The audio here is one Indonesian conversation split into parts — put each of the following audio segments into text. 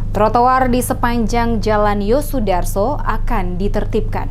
Trotoar di sepanjang Jalan Yosudarso akan ditertibkan.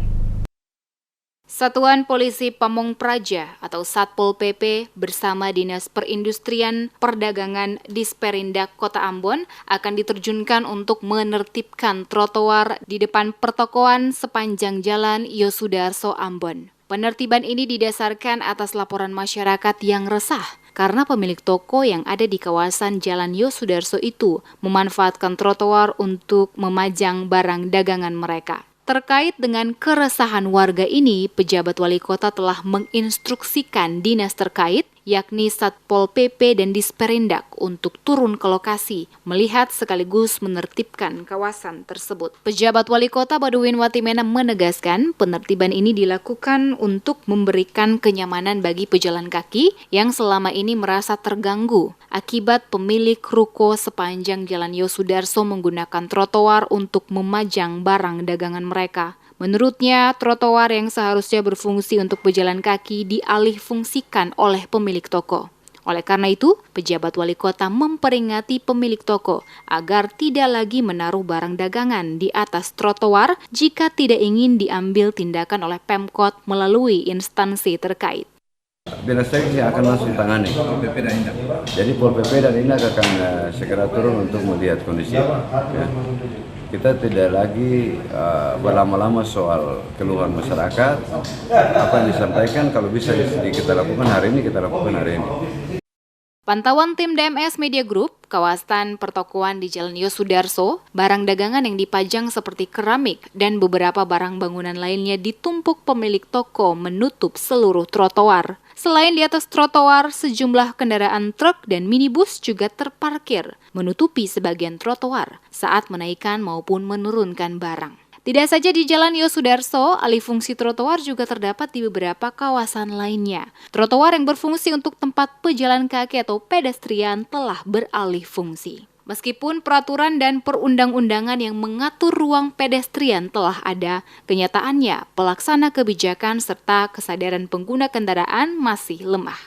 Satuan Polisi Pamong Praja atau Satpol PP bersama Dinas Perindustrian Perdagangan Disperindak Kota Ambon akan diterjunkan untuk menertibkan trotoar di depan pertokoan sepanjang Jalan Yosudarso Ambon. Penertiban ini didasarkan atas laporan masyarakat yang resah karena pemilik toko yang ada di kawasan Jalan Yosudarso itu memanfaatkan trotoar untuk memajang barang dagangan mereka. Terkait dengan keresahan warga ini, pejabat wali kota telah menginstruksikan dinas terkait, yakni Satpol PP dan Disperindak untuk turun ke lokasi, melihat sekaligus menertibkan kawasan tersebut. Pejabat wali kota Baduin Watimena menegaskan penertiban ini dilakukan untuk memberikan kenyamanan bagi pejalan kaki yang selama ini merasa terganggu akibat pemilik ruko sepanjang Jalan Yosudarso menggunakan trotoar untuk memajang barang dagangan mereka. Menurutnya, trotoar yang seharusnya berfungsi untuk pejalan kaki dialihfungsikan oleh pemilik toko. Oleh karena itu, pejabat wali kota memperingati pemilik toko agar tidak lagi menaruh barang dagangan di atas trotoar jika tidak ingin diambil tindakan oleh Pemkot melalui instansi terkait. Bila saya akan langsung tangani. Jadi Pol PP dan Indak akan segera turun untuk melihat kondisi. Ya. Kita tidak lagi berlama-lama soal keluhan masyarakat. Apa yang disampaikan kalau bisa kita lakukan hari ini, kita lakukan hari ini. Pantauan tim DMS Media Group, kawasan pertokoan di Jalan Yosudarso, barang dagangan yang dipajang seperti keramik dan beberapa barang bangunan lainnya ditumpuk pemilik toko menutup seluruh trotoar. Selain di atas trotoar, sejumlah kendaraan truk dan minibus juga terparkir, menutupi sebagian trotoar saat menaikkan maupun menurunkan barang. Tidak saja di Jalan Yosudarso, alih fungsi trotoar juga terdapat di beberapa kawasan lainnya. Trotoar yang berfungsi untuk tempat pejalan kaki atau pedestrian telah beralih fungsi. Meskipun peraturan dan perundang-undangan yang mengatur ruang pedestrian telah ada, kenyataannya pelaksana kebijakan serta kesadaran pengguna kendaraan masih lemah.